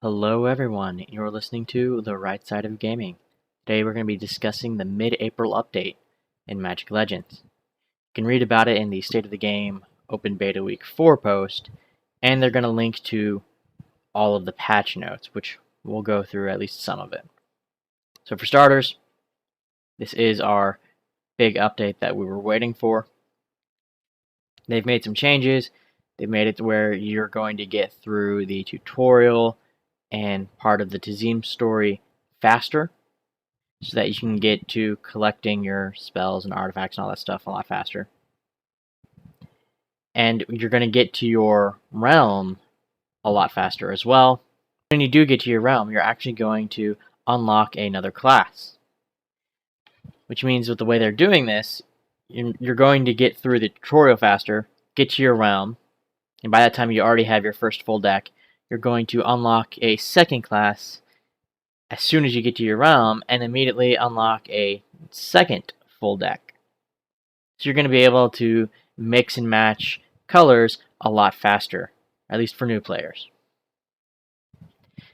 Hello everyone, you're listening to The Right Side of Gaming. Today we're going to be discussing the mid-April update in Magic Legends. You can read about it in the State of the Game Open Beta Week 4 post, and they're going to link to all of the patch notes, which we'll go through at least some of it. So for starters, this is our big update that we were waiting for. They've made some changes. They've made it to where you're going to get through the tutorial and part of the Tazim story faster, so that you can get to collecting your spells and artifacts and all that stuff a lot faster. And you're going to get to your realm a lot faster as well. When you do get to your realm, you're actually going to unlock another class. Which means with the way they're doing this, you're going to get through the tutorial faster, get to your realm, and by that time you already have your first full deck. You're going to unlock a second class as soon as you get to your realm, and immediately unlock a second full deck. So you're going to be able to mix and match colors a lot faster, at least for new players.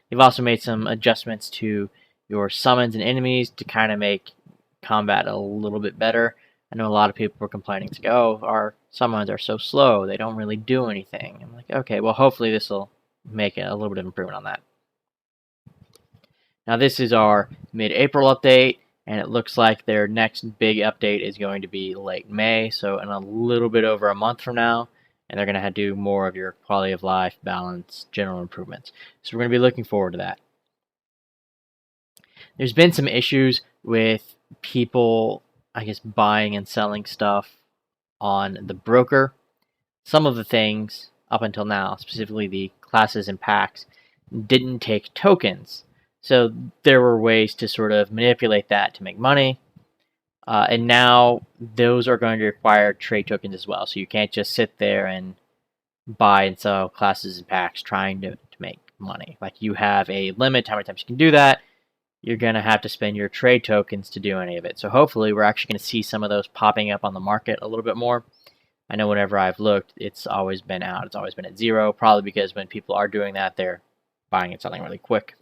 They've also made some adjustments to your summons and enemies to kind of make combat a little bit better. I know a lot of people were complaining, like, oh, our summons are so slow, they don't really do anything. I'm like, okay, well, hopefully this will make a little bit of improvement on that. Now this is our mid-April update, and it looks like their next big update is going to be late May, so in a little bit over a month from now, and they're going to do more of your quality of life, balance, general improvements. So we're going to be looking forward to that. There's been some issues with people, I guess, buying and selling stuff on the broker. Some of the things up until now, specifically the classes and packs, didn't take tokens. So there were ways to sort of manipulate that to make money. And now those are going to require trade tokens as well. So you can't just sit there and buy and sell classes and packs trying to make money. Like, you have a limit how many times you can do that. You're going to have to spend your trade tokens to do any of it. So hopefully we're actually going to see some of those popping up on the market a little bit more. I know whenever I've looked, it's always been out. It's always been at zero, probably because when people are doing that, they're buying and selling really quick.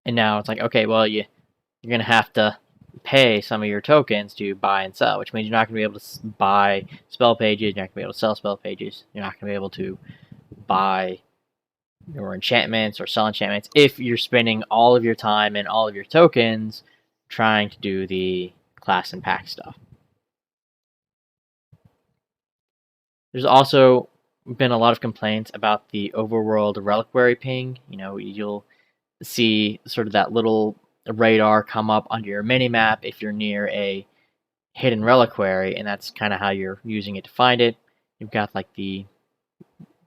And now it's like, okay, well, you're going to have to pay some of your tokens to buy and sell, which means you're not going to be able to buy spell pages, you're not going to be able to sell spell pages, you're not going to be able to buy your enchantments or sell enchantments if you're spending all of your time and all of your tokens trying to do the class and pack stuff. There's also been a lot of complaints about the overworld reliquary ping. You know, you'll see sort of that little radar come up under your mini-map if you're near a hidden reliquary, and that's kind of how you're using it to find it. You've got like the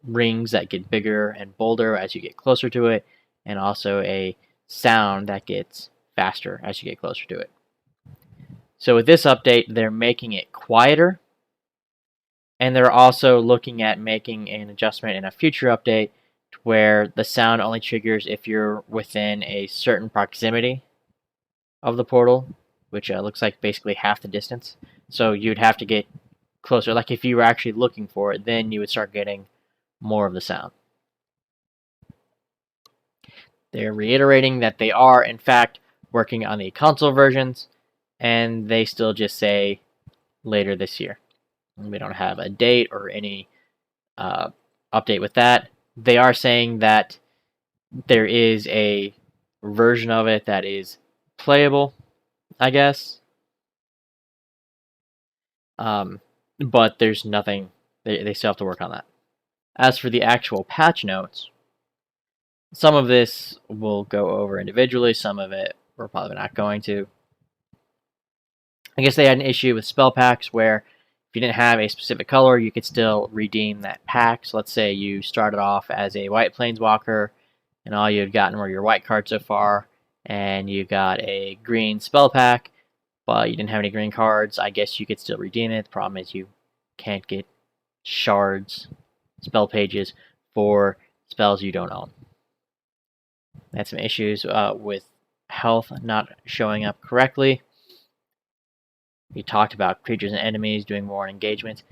rings that get bigger and bolder as you get closer to it, and also a sound that gets faster as you get closer to it. So with this update, they're making it quieter, and they're also looking at making an adjustment in a future update where the sound only triggers if you're within a certain proximity of the portal, which looks like basically half the distance. So you'd have to get closer. Like, if you were actually looking for it, then you would start getting more of the sound. They're reiterating that they are, in fact, working on the console versions, and they still just say later this year. We don't have a date or any update with that. They are saying that there is a version of it that is playable, I guess. But there's nothing, they still have to work on that. As for the actual patch notes, some of this we'll go over individually, some of it we're probably not going to. I guess they had an issue with spell packs where if you didn't have a specific color, you could still redeem that pack. So let's say you started off as a white planeswalker, and all you had gotten were your white cards so far, and you got a green spell pack, but you didn't have any green cards. I guess you could still redeem it. The problem is you can't get shards, spell pages, for spells you don't own. They had some issues with health not showing up correctly. We talked about creatures and enemies doing more engagements.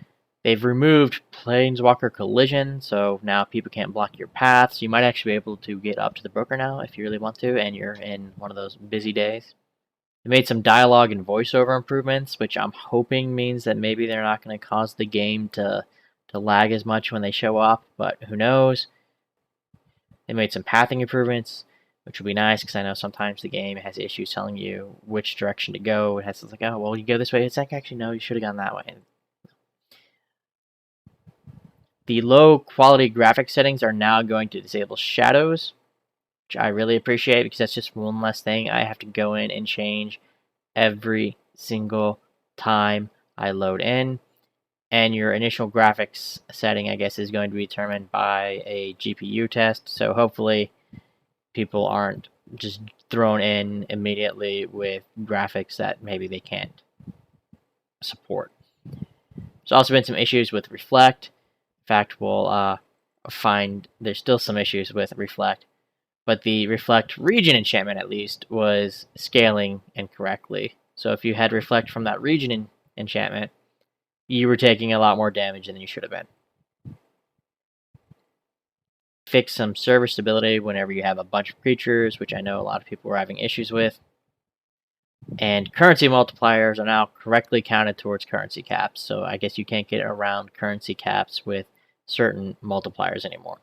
They've removed Planeswalker Collision, so now people can't block your paths. You might actually be able to get up to the broker now if you really want to, and you're in one of those busy days. They made some dialogue and voiceover improvements, which I'm hoping means that maybe they're not going to cause the game to lag as much when they show up, but who knows. They made some pathing improvements, which will be nice because I know sometimes the game has issues telling you which direction to go. It has to like, oh, well, you go this way. It's like, actually, no, you should have gone that way. The low quality graphic settings are now going to disable shadows, which I really appreciate because that's just one less thing I have to go in and change every single time I load in. And your initial graphics setting, I guess, is going to be determined by a GPU test. So hopefully people aren't just thrown in immediately with graphics that maybe they can't support. There's also been some issues with Reflect. In fact, we'll find there's still some issues with Reflect, but the Reflect region enchantment at least was scaling incorrectly. So if you had Reflect from that region enchantment, you were taking a lot more damage than you should have been. Fix some server stability whenever you have a bunch of creatures, which I know a lot of people were having issues with. And currency multipliers are now correctly counted towards currency caps, so I guess you can't get around currency caps with certain multipliers anymore.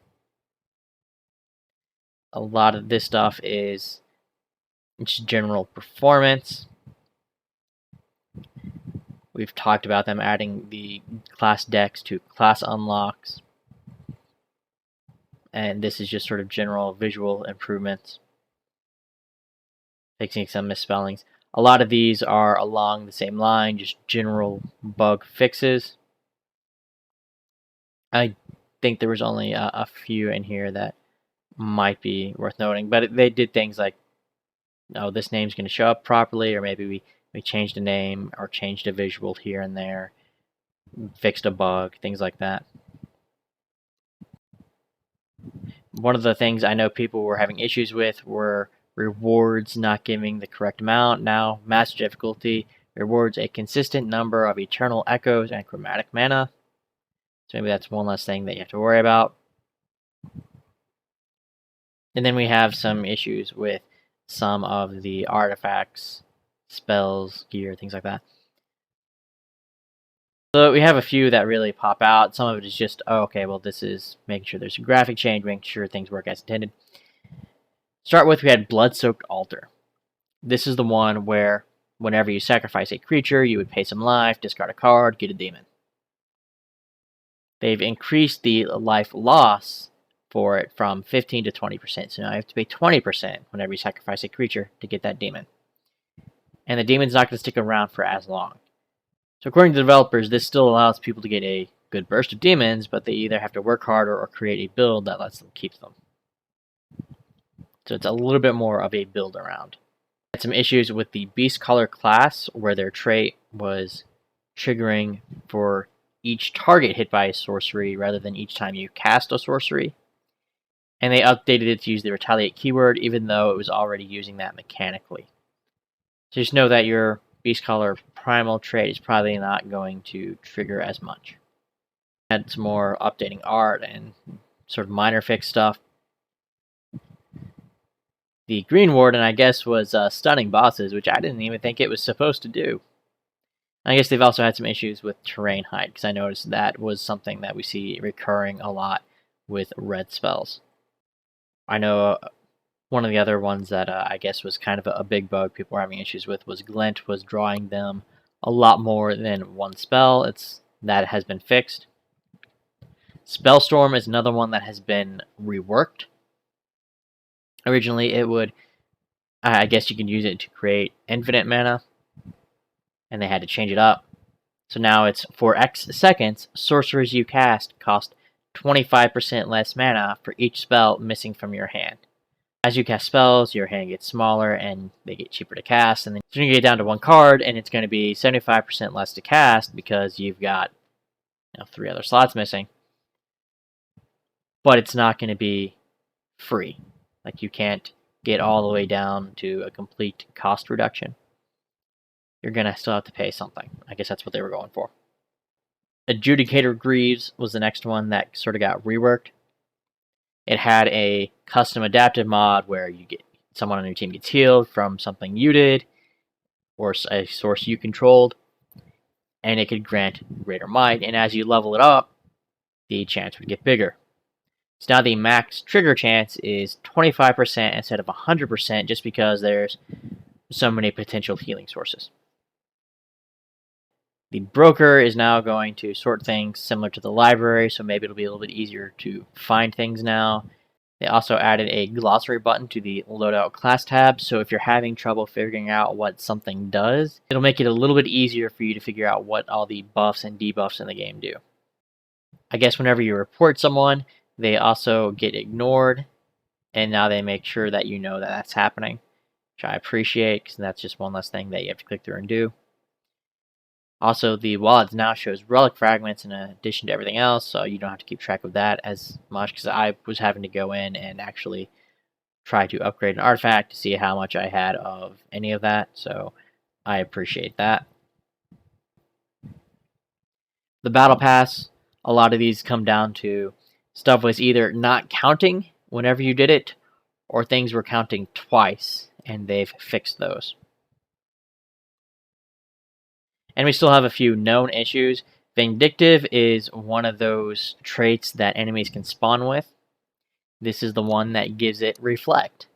A lot of this stuff is just general performance. We've talked about them adding the class decks to class unlocks. And this is just sort of general visual improvements. Fixing some misspellings. A lot of these are along the same line, just general bug fixes. I think there was only a few in here that might be worth noting, but they did things like, oh, this name's going to show up properly, or maybe we changed a name or changed a visual here and there, fixed a bug, things like that. One of the things I know people were having issues with were rewards not giving the correct amount. Now, Master Difficulty rewards a consistent number of Eternal Echoes and Chromatic Mana. So maybe that's one less thing that you have to worry about. And then we have some issues with some of the artifacts, spells, gear, things like that. So we have a few that really pop out. Some of it is just, oh, okay, well, this is making sure there's a graphic change, making sure things work as intended. Start with, we had Blood-Soaked Altar. This is the one where whenever you sacrifice a creature, you would pay some life, discard a card, get a demon. They've increased the life loss for it from 15 to 20%. So now you have to pay 20% whenever you sacrifice a creature to get that demon. And the demon's not going to stick around for as long. So according to developers, this still allows people to get a good burst of demons, but they either have to work harder or create a build that lets them keep them. So it's a little bit more of a build around. Had some issues with the Beast Color class, where their trait was triggering for each target hit by a sorcery rather than each time you cast a sorcery. And they updated it to use the Retaliate keyword, even though it was already using that mechanically. So just know that your Beast Color primal trait is probably not going to trigger as much. Had some more updating art and sort of minor fix stuff. The Green Warden, I guess, was stunning bosses, which I didn't even think it was supposed to do. I guess they've also had some issues with terrain height, because I noticed that was something that we see recurring a lot with red spells. I know one of the other ones that I guess was kind of a big bug people were having issues with was Glint was drawing them a lot more than one spell. That has been fixed. Spellstorm is another one that has been reworked. Originally, it would, I guess you can use it to create infinite mana, and they had to change it up. So now it's for X seconds, sorceries you cast cost 25% less mana for each spell missing from your hand. As you cast spells, your hand gets smaller and they get cheaper to cast, and then you're going to get down to one card, and it's going to be 75% less to cast because you've got 3 other slots missing. But it's not going to be free. Like, you can't get all the way down to a complete cost reduction. You're going to still have to pay something. I guess that's what they were going for. Adjudicator Greaves was the next one that sort of got reworked. It had a custom adaptive mod where you get someone on your team gets healed from something you did or a source you controlled, and it could grant greater might. And as you level it up, the chance would get bigger. So now the max trigger chance is 25% instead of 100%, just because there's so many potential healing sources. The broker is now going to sort things similar to the library, so maybe it'll be a little bit easier to find things now. They also added a glossary button to the loadout class tab, so if you're having trouble figuring out what something does, it'll make it a little bit easier for you to figure out what all the buffs and debuffs in the game do. I guess whenever you report someone, they also get ignored, and now they make sure that you know that that's happening, which I appreciate, because that's just one less thing that you have to click through and do. Also, the wallet now shows relic fragments in addition to everything else, so you don't have to keep track of that as much, because I was having to go in and actually try to upgrade an artifact to see how much I had of any of that, so I appreciate that. The Battle Pass, a lot of these come down to stuff was either not counting whenever you did it, or things were counting twice, and they've fixed those. And we still have a few known issues. Vindictive is one of those traits that enemies can spawn with. This is the one that gives it Reflect.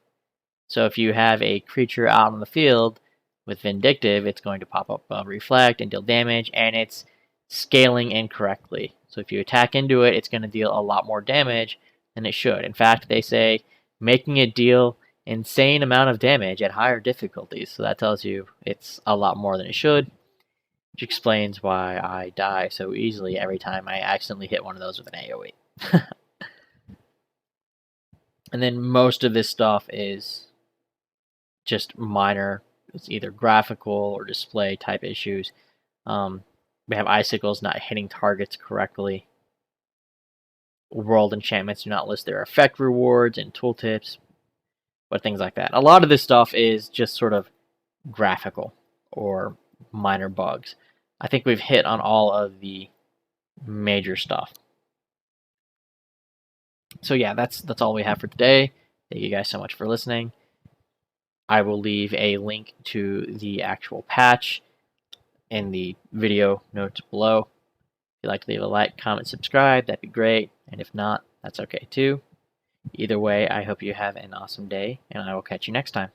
So if you have a creature out on the field with Vindictive, it's going to pop up Reflect and deal damage, and it's scaling incorrectly. So if you attack into it, it's going to deal a lot more damage than it should. In fact, they say making it deal insane amount of damage at higher difficulties. So that tells you it's a lot more than it should, which explains why I die so easily every time I accidentally hit one of those with an AoE. And then most of this stuff is just minor. It's either graphical or display type issues. We have icicles not hitting targets correctly. World enchantments do not list their effect rewards and tooltips, but things like that. A lot of this stuff is just sort of graphical or minor bugs. I think we've hit on all of the major stuff. So yeah, that's all we have for today. Thank you guys so much for listening. I will leave a link to the actual patch in the video notes below. If you'd like to leave a like, comment, subscribe, that'd be great. And if not, that's okay too. Either way, I hope you have an awesome day, and I will catch you next time.